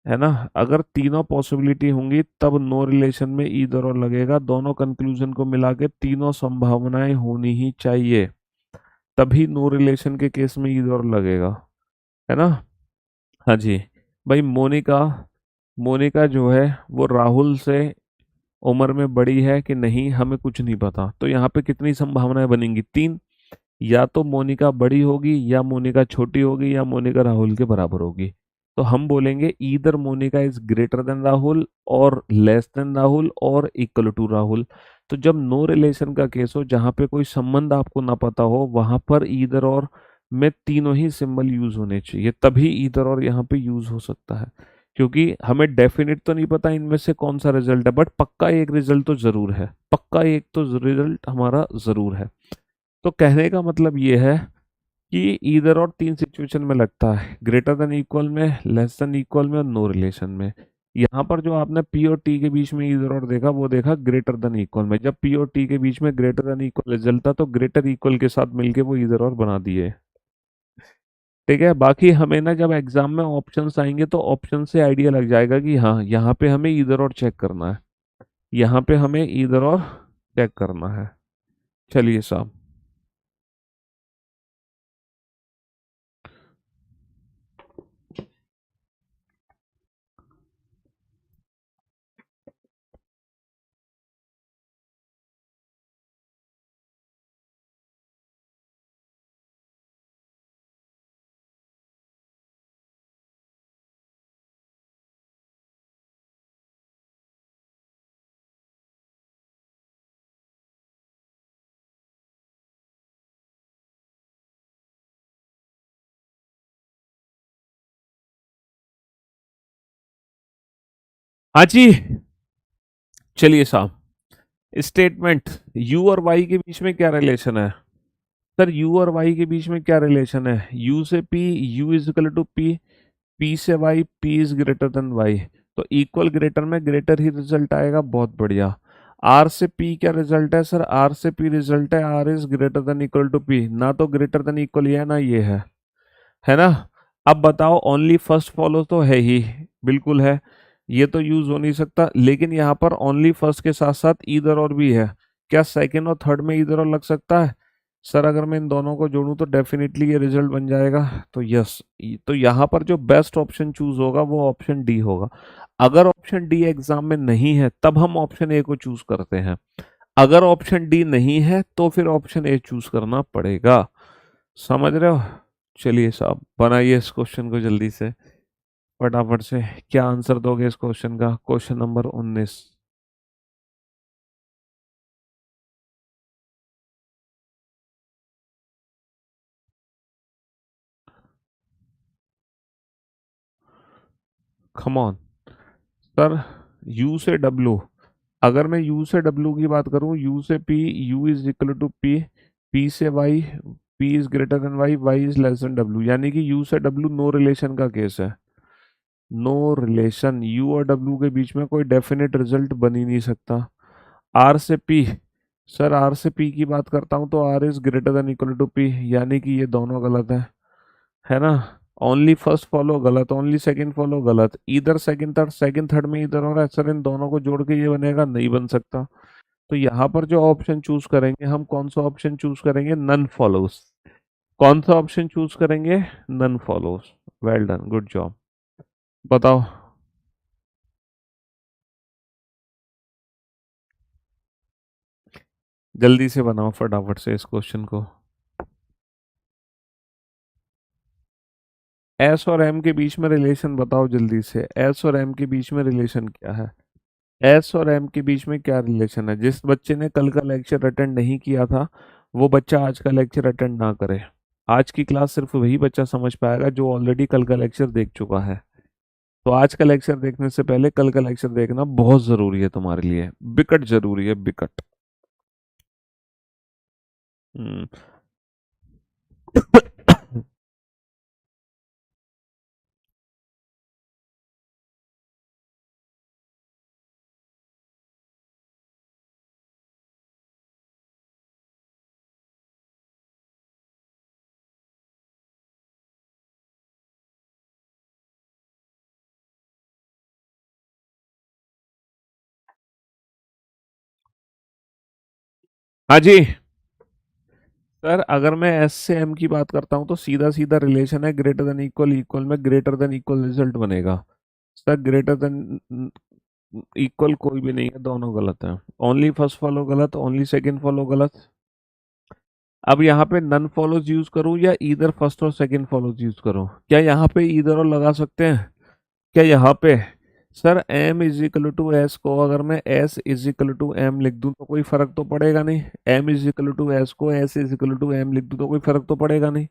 है ना। अगर तीनों पॉसिबिलिटी होंगी तब नो रिलेशन में ईदर और लगेगा, दोनों कंक्लूजन को मिला के तीनों संभावनाएं होनी ही चाहिए, तभी नो रिलेशन के केस में ईदर और लगेगा, है ना। हाँ जी। भाई मोनिका, मोनिका जो है वो राहुल से उम्र में बड़ी है कि नहीं, हमें कुछ नहीं पता, तो यहाँ पे कितनी संभावनाएं बनेंगी, तीन। या तो मोनिका बड़ी होगी, या मोनिका छोटी होगी, या मोनिका राहुल के बराबर होगी। तो हम बोलेंगे either Monica is greater than Rahul और लेस देन राहुल और इक्वल टू राहुल। तो जब नो रिलेशन का केस हो, जहाँ पे कोई संबंध आपको ना पता हो, वहां पर ईदर और में तीनों ही सिंबल यूज होने चाहिए, तभी ईदर और यहाँ पे यूज हो सकता है। क्योंकि हमें डेफिनेट तो नहीं पता इनमें से कौन सा रिजल्ट है, बट पक्का एक रिजल्ट तो जरूर है, पक्का एक तो रिजल्ट हमारा जरूर है। तो कहने का मतलब ये है कि ईदर और तीन सिचुएशन में लगता है, ग्रेटर देन इक्वल में, लेस देन इक्वल में और नो रिलेशन में। यहाँ पर जो आपने पी और टी के बीच में ईदर और देखा, वो देखा ग्रेटर देन इक्वल में, जब पी और टी के बीच में ग्रेटर देन इक्वल रिजल्ट था, तो ग्रेटर इक्वल के साथ मिलके वो ईदर और बना दिए। ठीक है, बाकी हमें ना जब एग्जाम में ऑप्शंस आएंगे, तो ऑप्शन से आइडिया लग जाएगा कि हाँ यहाँ पे हमें ईदर और चेक करना है, यहाँ पे हमें ईदर और चेक करना है। चलिए साहब। हाँ जी, चलिए साहब, स्टेटमेंट यू और वाई के बीच में क्या रिलेशन है? सर यू और वाई के बीच में क्या रिलेशन है? यू से P, U is equal to P, P से Y, P is greater than Y. तो इक्वल ग्रेटर में ग्रेटर ही रिजल्ट आएगा, बहुत बढ़िया। आर से पी क्या रिजल्ट है? सर आर से पी रिजल्ट है R is greater than equal to P, ना तो ग्रेटर देन इक्वल ये है ना ये है ना? अब बताओ, ओनली फर्स्ट फॉलो तो है ही, बिल्कुल है, ये तो यूज हो नहीं सकता। लेकिन यहाँ पर ओनली फर्स्ट के साथ साथ ईदर और भी है, क्या सेकंड और थर्ड में ईदर और लग सकता है? सर अगर मैं इन दोनों को जोड़ूं तो डेफिनेटली ये रिजल्ट बन जाएगा। तो यस, तो यहाँ पर जो बेस्ट ऑप्शन चूज होगा वो ऑप्शन डी होगा। अगर ऑप्शन डी एग्जाम में नहीं है तब हम ऑप्शन ए को चूज करते हैं, अगर ऑप्शन डी नहीं है तो फिर ऑप्शन ए चूज करना पड़ेगा। समझ रहे हो? चलिए साहब, बनाइए इस क्वेश्चन को जल्दी से, फटाफट से। क्या आंसर दोगे इस क्वेश्चन का? Question number 19। Come on sir, U से डब्लू, अगर मैं यू से डब्लू की बात करूं, यू से P, U is equal to P, P से Y, P is greater than Y, Y is less than W, यानी कि यू से डब्लू नो रिलेशन का केस है। नो रिलेशन, यू और डब्लू के बीच में कोई डेफिनेट रिजल्ट बन ही नहीं सकता। आर से पी, सर आर से पी की बात करता हूं तो R is greater than equal to P, यानी कि ये दोनों गलत है ना? ओनली फर्स्ट फॉलो गलत, ओनली सेकंड फॉलो गलत, इधर सेकंड थर्ड में इधर हो रहा है। सर इन दोनों को जोड़ के ये बनेगा, नहीं बन सकता। तो यहाँ पर जो ऑप्शन चूज करेंगे हम, कौन सा ऑप्शन चूज करेंगे? None follows. कौन सा ऑप्शन चूज करेंगे? None follows. Well done, good job. बताओ। जल्दी से बनाओ फटाफट से इस क्वेश्चन को। एस और एम के बीच में रिलेशन बताओ जल्दी से, एस और एम के बीच में रिलेशन क्या है? एस और एम के बीच में क्या रिलेशन है? जिस बच्चे ने कल का लेक्चर अटेंड नहीं किया था वो बच्चा आज का लेक्चर अटेंड ना करे। आज की क्लास सिर्फ वही बच्चा समझ पाएगा जो ऑलरेडी कल का लेक्चर देख चुका है। तो आज का लेक्चर देखने से पहले कल का लेक्चर देखना बहुत जरूरी है तुम्हारे लिए, बिकट जरूरी है, बिकट। हम्म। हाँ जी। सर अगर मैं एस से एम की बात करता हूँ तो सीधा सीधा रिलेशन है, ग्रेटर देन इक्वल, इक्वल में ग्रेटर देन इक्वल रिजल्ट बनेगा। सर ग्रेटर देन इक्वल कोई भी नहीं है, दोनों गलत है। ओनली फर्स्ट फॉलो गलत, ओनली सेकंड फॉलो गलत। अब यहाँ पे नन फॉलोज यूज करूँ या इधर फर्स्ट और सेकंड फॉलोज यूज करूँ? क्या यहाँ पे इधर और लगा सकते हैं? क्या यहाँ पे? Sir M is equal to S को अगर मैं S is equal to M लिख दूं तो कोई फर्क तो पड़ेगा नहीं। M is equal to S को S is equal to M लिख दूं तो कोई फर्क तो पड़ेगा नहीं।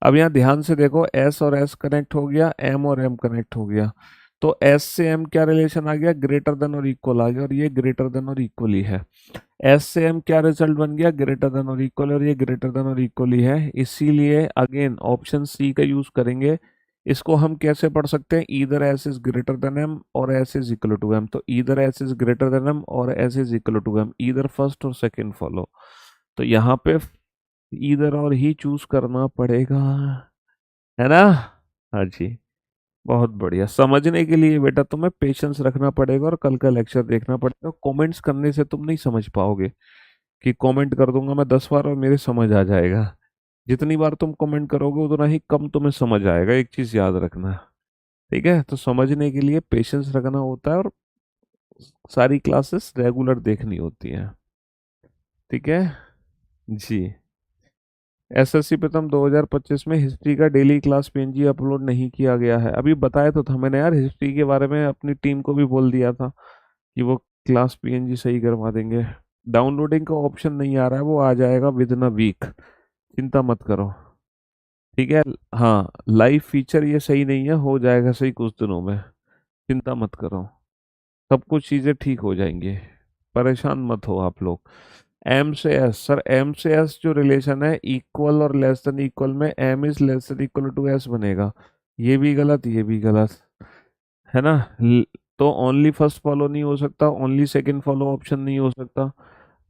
अब यहाँ ध्यान से देखो, एस और एस कनेक्ट हो गया, एम और एम कनेक्ट हो गया। तो एस से एम क्या रिलेशन आ गया? ग्रेटर देन और इक्वल आ गया, और ये ग्रेटर देन और इक्वल ही है। एस से एम क्या रिजल्ट बन गया? ग्रेटर देन और इक्वल, और ये ग्रेटर देन और इक्वल ही है। इसीलिए अगेन ऑप्शन सी का यूज करेंगे। इसको हम कैसे पढ़ सकते हैं? Either S is greater than M और S is equal to M. तो either S is greater than M और S is equal to M, either first और सेकंड फॉलो। तो यहाँ पे ईदर और ही चूज करना पड़ेगा, है ना? हाँ जी। बहुत बढ़िया। समझने के लिए बेटा तुम्हें पेशेंस रखना पड़ेगा और कल का लेक्चर देखना पड़ेगा। कमेंट्स करने से तुम नहीं समझ पाओगे कि कमेंट कर दूंगा मैं 10 बार और मेरे समझ आ जाएगा। जितनी बार तुम कमेंट करोगे उतना ही कम तुम्हें समझ आएगा, एक चीज याद रखना। ठीक है? तो समझने के लिए पेशेंस रखना होता है और सारी क्लासेस रेगुलर देखनी होती हैं। ठीक है जी। एसएससी प्रथम 2025 में हिस्ट्री का डेली क्लास पीएनजी अपलोड नहीं किया गया है। अभी बताया तो था मैंने यार, हिस्ट्री के बारे में अपनी टीम को भी बोल दिया था कि वो क्लास पीएनजी सही करवा देंगे। डाउनलोडिंग का ऑप्शन नहीं आ रहा है, वो आ जाएगा विद इन अ वीक, चिंता मत करो। ठीक है? हाँ, लाइव फीचर ये सही नहीं है, हो जाएगा सही कुछ दिनों में, चिंता मत करो। सब कुछ चीजें ठीक हो जाएंगी, परेशान मत हो आप लोग। एम से एस, सर एम से एस जो रिलेशन है इक्वल और लेस देन इक्वल में M is less than equal to S बनेगा। ये भी गलत, ये भी गलत, है ना। तो ओनली फर्स्ट फॉलो नहीं हो सकता, ओनली सेकंड फॉलो ऑप्शन नहीं हो सकता।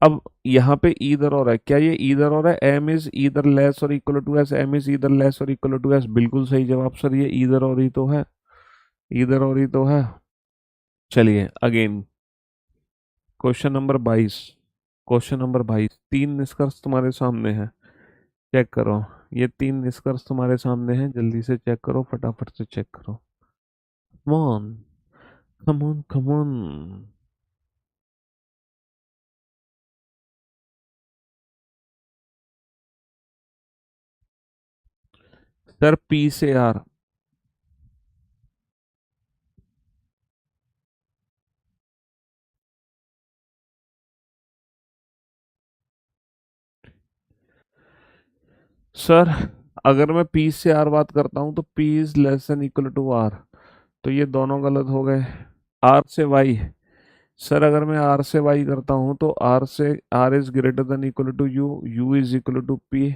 अब यहाँ पे ईदर और है, क्या ये ईदर और है? एम इज ईदर लेस और equal to S, M is either less और इक्वल टू एस, बिल्कुल सही जवाब सर, ये ईदर और ही तो है, ईदर और ही तो है। चलिए again, question number 22, question number 22, तीन निष्कर्ष तुम्हारे सामने हैं, चेक करो। ये तीन निष्कर्ष तुम्हारे सामने हैं, जल्दी से चेक करो, फटाफट से चेक करो। Come on, come on, come on. Sir P से आर, सर अगर मैं पी से आर बात करता हूं तो P is less than equal to R, तो ये दोनों गलत हो गए। आर से वाई, सर अगर मैं आर से वाई करता हूं तो आर से R is greater than equal to U, U is equal to P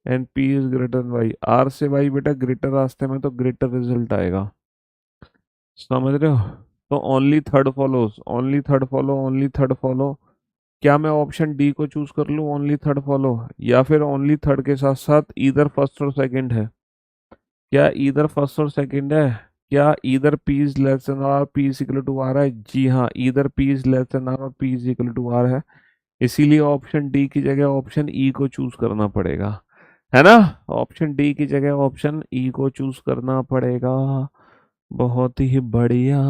and P is greater than Y. R से वाई बेटा ग्रेटर रास्ते में तो ग्रेटर रिजल्ट आएगा, समझ रहे हो। तो only third follows, only third follow, only third follow. क्या मैं ऑप्शन डी को चूज कर लूं, ओनली थर्ड फॉलो, या फिर ओनली थर्ड के साथ साथ इधर फर्स्ट और सेकंड है? क्या इधर फर्स्ट और सेकंड है? क्या इधर P is less than R P is equal to R है? जी हाँ, इधर P is less than R और P is equal to R है। इसीलिए ऑप्शन डी की जगह ऑप्शन ई को चूज करना पड़ेगा, है ना। ऑप्शन डी की जगह ऑप्शन ई को चूज करना पड़ेगा। बहुत ही बढ़िया,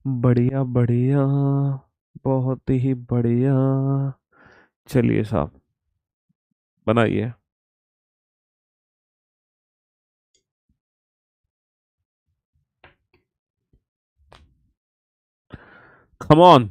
बढ़िया बढ़िया, बहुत ही बढ़िया। चलिए साहब, बनाइए। Come on.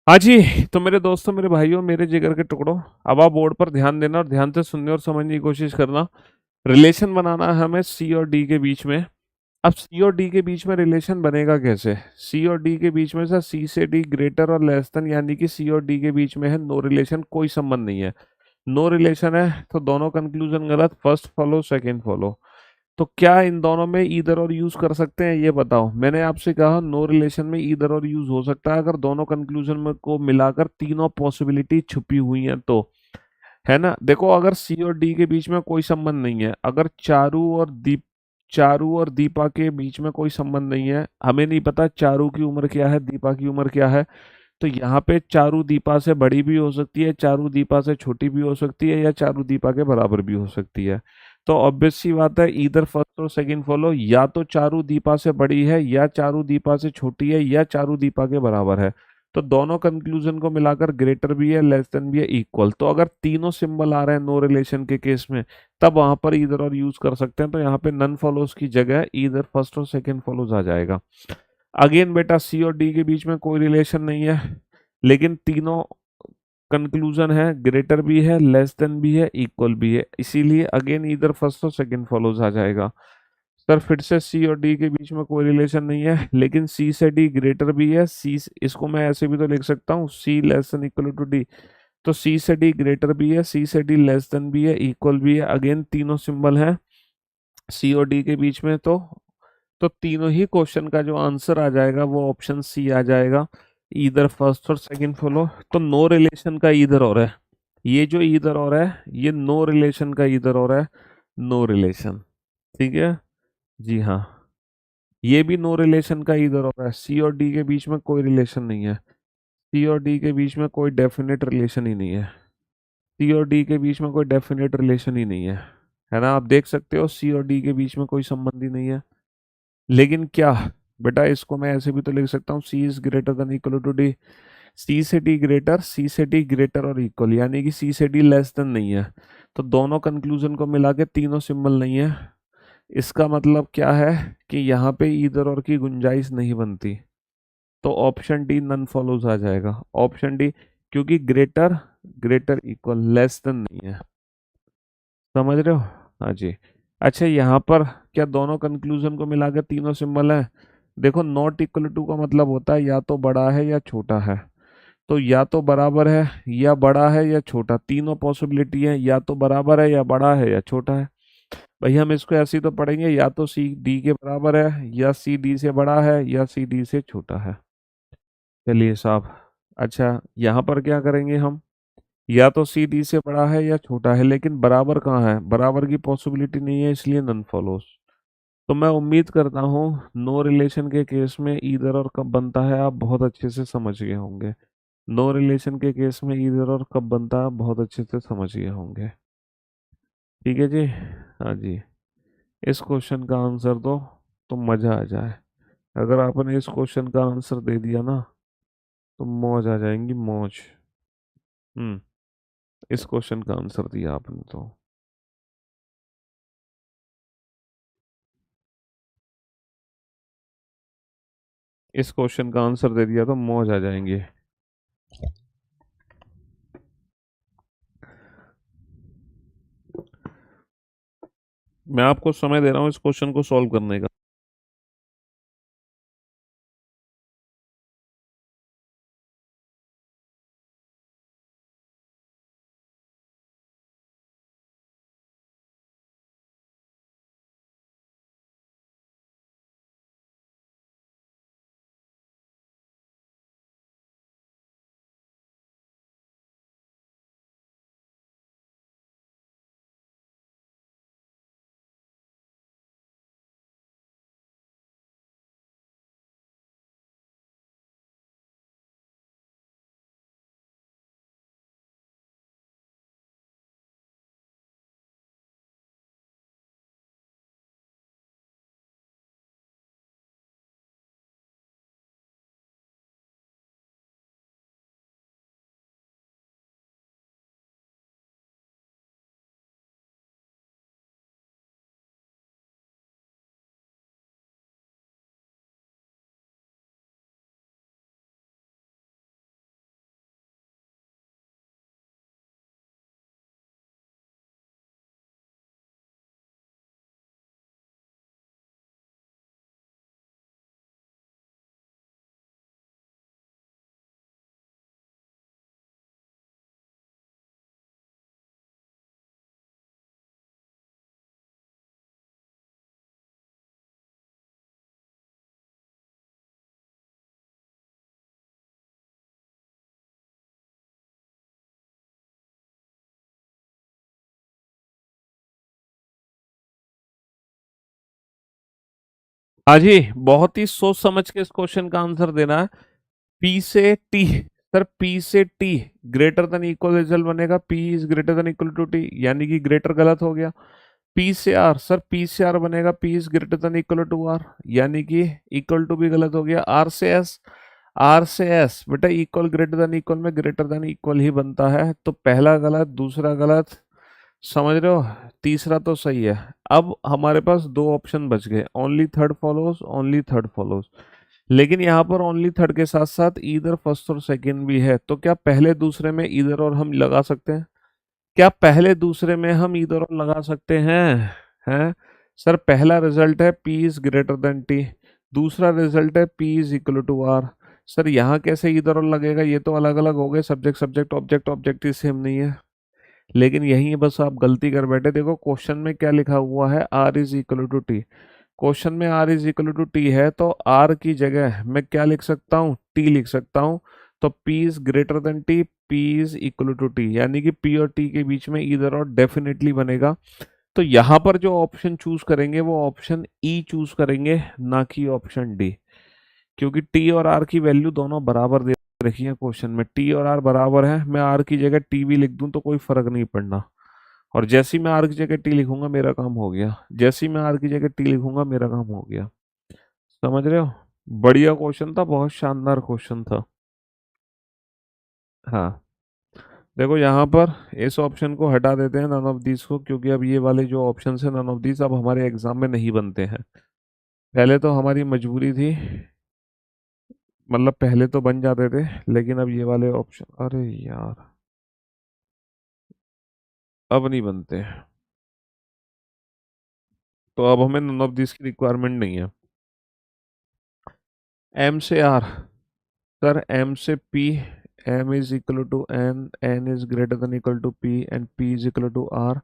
हाँ जी, तो मेरे दोस्तों, मेरे भाइयों, मेरे जिगर के टुकड़ों, अब आप बोर्ड पर ध्यान देना और ध्यान से सुनने और समझने की कोशिश करना। रिलेशन बनाना है हमें सी और डी के बीच में। अब सी और डी के बीच में रिलेशन बनेगा कैसे? सी और डी के बीच में सर सी से डी ग्रेटर और लेस देन, यानी कि सी और डी के बीच में है नो रिलेशन, कोई संबंध नहीं है। नो रिलेशन है तो दोनों कंक्लूजन गलत, फर्स्ट फॉलो सेकंड फॉलो। तो क्या इन दोनों में ईदर और यूज कर सकते हैं, ये बताओ। मैंने आपसे कहा नो रिलेशन में ईदर और यूज हो सकता है अगर दोनों कंक्लूजन में को मिलाकर तीनों पॉसिबिलिटी छुपी हुई हैं तो, है ना। देखो अगर सी और डी के बीच में कोई संबंध नहीं है, अगर चारू और दीपा के बीच में कोई संबंध नहीं है, हमें नहीं पता चारू की उम्र क्या है, दीपा की उम्र क्या है, तो यहाँ पे चारुदीपा से बड़ी भी हो सकती है, चारुदीपा से छोटी भी हो सकती है, या चारुदीपा के बराबर भी हो सकती है। तो ऑब्वियस सी बात है, इधर फर्स्ट और सेकंड फॉलो, या तो चारुदीपा से बड़ी है, या चारुदीपा से छोटी है, या चारुदीपा के बराबर है। तो दोनों कंक्लूजन को मिलाकर ग्रेटर भी है, लेस देन भी है, इक्वल। तो अगर तीनों सिंबल आ रहे हैं नो रिलेशन के केस में, तब वहां पर इधर और यूज कर सकते हैं। तो यहाँ पे नन फॉलोज की जगह इधर फर्स्ट और सेकंड फॉलोज आ जाएगा। अगेन बेटा, सी और डी के बीच में कोई रिलेशन नहीं है, लेकिन तीनों कंक्लूजन है, ग्रेटर भी है, लेस देन भी है, इक्वल भी है, इसीलिए अगेन इधर फर्स्ट और सेकंड फॉलोज आ जाएगा। सर फिर से सी और डी के बीच में कोई रिलेशन नहीं है, लेकिन सी से डी ग्रेटर भी है। सी, इसको मैं ऐसे भी तो लिख सकता हूँ, C less than equal to D. तो सी से डी ग्रेटर भी है, सी से डी लेस देन भी है, इक्वल भी है। अगेन तीनों सिंबल हैं सी और डी के बीच में, तो तीनों ही क्वेश्चन का जो आंसर आ जाएगा वो ऑप्शन सी आ जाएगा, इधर फर्स्ट और सेकंड फॉलो। तो नो रिलेशन का इधर और है, ये जो इधर और है ये नो रिलेशन का इधर और है, नो रिलेशन। ठीक है जी हाँ, ये भी नो रिलेशन का इधर और है। सी और डी के बीच में कोई रिलेशन नहीं है, सी और डी के बीच में कोई डेफिनेट रिलेशन ही नहीं है, सी और डी के बीच में कोई डेफिनेट रिलेशन ही नहीं है ना। आप देख सकते हो सी और डी के बीच में कोई संबंध ही नहीं है। लेकिन क्या बेटा, इसको मैं ऐसे भी तो लिख सकता हूँ, C is greater than equal to D. C से डी ग्रेटर, सी से डी ग्रेटर और इक्वल, यानी कि सी से डी लेस देन नहीं है। तो दोनों कंक्लूजन को मिला के तीनों सिंबल नहीं है। इसका मतलब क्या है कि यहाँ पे इधर और की गुंजाइश नहीं बनती। तो ऑप्शन डी नन फॉलोज आ जाएगा, ऑप्शन डी, क्योंकि greater greater equal less than नहीं है। समझ रहे हो? हाँ जी। अच्छा, यहाँ पर क्या दोनों कंक्लूजन को मिला के तीनों सिंबल हैं? देखो, नॉट इक्वल टू का मतलब होता है या तो बड़ा है या छोटा है। तो या तो बराबर है, या बड़ा है, या छोटा, तीनों पॉसिबिलिटी है, या तो बराबर है, या बड़ा है, या छोटा है। भाई हम इसको ऐसे ही तो पढ़ेंगे, या तो सी डी के बराबर है, या सी डी से बड़ा है, या सी डी से छोटा है। चलिए साहब। अच्छा, यहाँ पर क्या करेंगे हम, या तो सी डी से बड़ा है या छोटा है, लेकिन बराबर कहाँ है, बराबर की पॉसिबिलिटी नहीं है, इसलिए नन फॉलोस। तो मैं उम्मीद करता हूँ नो रिलेशन के केस में ईदर और कब बनता है आप बहुत अच्छे से समझ गए होंगे। नो रिलेशन के केस में ईदर और कब बनता है आप बहुत अच्छे से समझ गए होंगे। ठीक है जी। हाँ जी। इस क्वेश्चन का आंसर दो तो मज़ा आ जाए। अगर आपने इस क्वेश्चन का आंसर दे दिया ना, तो मौज आ जाएंगी, मौज। हम्म। इस क्वेश्चन का आंसर दिया आपने तो। इस क्वेश्चन का आंसर दे दिया तो मौज आ जाएंगे। मैं आपको समय दे रहा हूँ इस क्वेश्चन को सॉल्व करने का। हाँ जी, बहुत ही सोच समझ के इस क्वेश्चन का आंसर देना है। पी से टी सर पी से T greater than equal result बनेगा, P is greater than equal to T, यानी कि ग्रेटर गलत हो गया। पी से आर, सर पी से आर बनेगा P is greater than equal to R, यानी कि इक्वल टू भी गलत हो गया। आर से एस, आर से एस बेटा इक्वल ग्रेटर देन इक्वल में ग्रेटर देन इक्वल ही बनता है, तो पहला गलत दूसरा गलत, समझ रहे हो, तीसरा तो सही है। अब हमारे पास दो ऑप्शन बच गए, only third follows, only third follows. लेकिन यहाँ पर ओनली थर्ड के साथ साथ ईदर फर्स्ट और सेकंड भी है, तो क्या पहले दूसरे में ईदर और हम लगा सकते हैं? क्या पहले दूसरे में हम ईदर और लगा सकते हैं? सर पहला रिजल्ट है P is greater than T, दूसरा रिजल्ट है P is equal to R. Sir यहाँ कैसे ईदर और लगेगा? ये तो अलग अलग हो गए, subject subject object objective same नहीं है। लेकिन यही बस आप गलती कर बैठे। देखो क्वेश्चन में क्या लिखा हुआ है, R is equal to T. Question में R is equal to T है, तो R की जगह मैं क्या लिख सकता हूँ? T लिख सकता हूँ। तो P is greater than T, P is equal to T, यानी कि P और T के बीच में इधर और डेफिनेटली बनेगा। तो यहाँ पर जो ऑप्शन चूज करेंगे वो ऑप्शन E चूज करेंगे, ना कि ऑप्शन डी, क्योंकि T और R की वैल्यू दोनों बराबर दे रखी है क्वेश्चन में। T और R बराबर है, मैं R की जगह T भी लिख दूं तो कोई फर्क नहीं पड़ना। और जैसे ही मैं R की जगह T लिखूंगा मेरा काम हो गया, जैसे ही मैं R की जगह T लिखूंगा मेरा काम हो गया। समझ रहे हो? बढ़िया क्वेश्चन था, बहुत शानदार क्वेश्चन था। हाँ, देखो यहाँ पर इस ऑप्शन को हटा देते हैं, नन ऑफ दीज को, क्योंकि अब ये वाले जो ऑप्शन है नन ऑफ दीज अब हमारे एग्जाम में नहीं बनते हैं। पहले तो हमारी मजबूरी थी, मतलब पहले तो बन जाते थे, लेकिन अब ये वाले ऑप्शन, अरे यार अब नहीं बनते, तो अब हमें नन ऑफ दिस की रिक्वायरमेंट नहीं है। एम से आर, सर एम से P, M is equal to N, N is greater than equal to P and P is equal to R.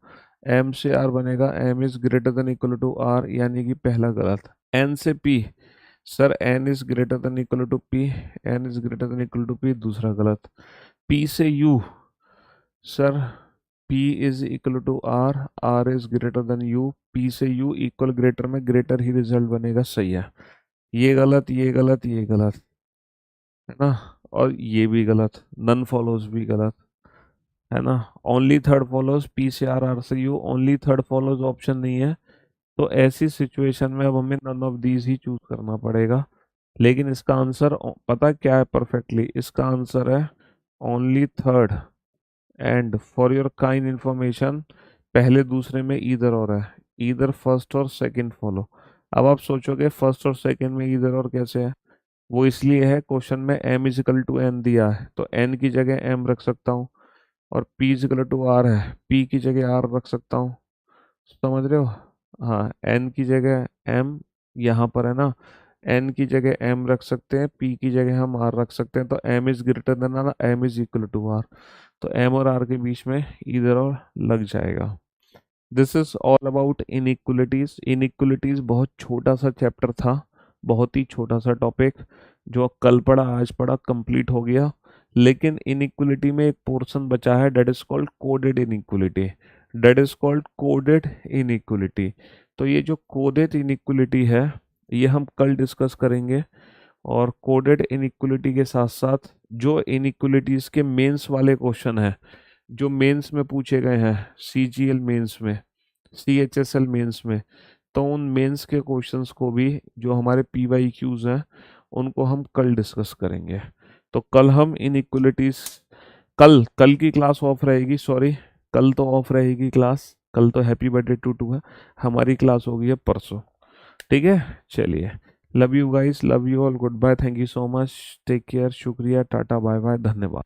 M से आर बनेगा M is greater than equal to R, यानी कि पहला गलत। एन से P, sir N is greater than equal to P, N is greater than equal to P, दूसरा गलत। पी से U, sir P is equal to R, R is greater than U, P से U इक्वल ग्रेटर में ग्रेटर ही रिजल्ट बनेगा, सही है। ये गलत, ये गलत, ये गलत है ना, और ये भी गलत, नन फॉलोज भी गलत है ना। ओनली थर्ड फॉलोज, P से R, R से U, only third follows option नहीं है। तो ऐसी सिचुएशन में अब हमें नन ऑफ दीज ही चूज करना पड़ेगा। लेकिन इसका आंसर पता क्या है परफेक्टली? इसका आंसर है only third. And for your kind information, पहले दूसरे में ईदर और है, ईदर फर्स्ट और सेकंड फॉलो। अब आप सोचोगे फर्स्ट और सेकंड में ईदर और कैसे है? वो इसलिए है, क्वेश्चन में m इजिकल टू n दिया है, तो n की जगह m रख सकता हूँ, और p इजिकल टू r है, p की जगह r रख सकता हूँ। समझ रहे हो? हाँ, n की जगह m यहाँ पर है ना, n की जगह m रख सकते हैं, p की जगह हम r रख सकते हैं, तो m इज ग्रेटर देन ना, m is equal to r, तो m और r के बीच में इधर और लग जाएगा। This is all about inequalities. Inequalities बहुत छोटा सा चैप्टर था, बहुत ही छोटा सा टॉपिक, जो कल पढ़ा आज पढ़ा कंप्लीट हो गया। लेकिन इनइक्वलिटी में एक पोर्शन बचा है, that is called coded inequality, that is called coded inequality. तो ये जो कोडेड इनइक्वलिटी है ये हम कल डिस्कस करेंगे। और कोडेड इनइक्वलिटी के साथ साथ जो इनइक्वलिटीज के मेंस वाले क्वेश्चन हैं, जो मेंस में पूछे गए हैं, CGL मेंस में, CHSL मेंस में, तो उन मेंस के क्वेश्चंस को भी, जो हमारे PYQs हैं, उनको हम कल डिस्कस करेंगे। तो कल हम इनइक्वलिटीज, कल कल की क्लास ऑफ रहेगी, सॉरी, कल तो ऑफ रहेगी क्लास, कल तो हैप्पी बर्थडे टू है, हमारी क्लास होगी है परसों। ठीक है, चलिए, love you guys, love you all, good bye, thank you so much, take care, शुक्रिया, टाटा, बाय बाय, धन्यवाद।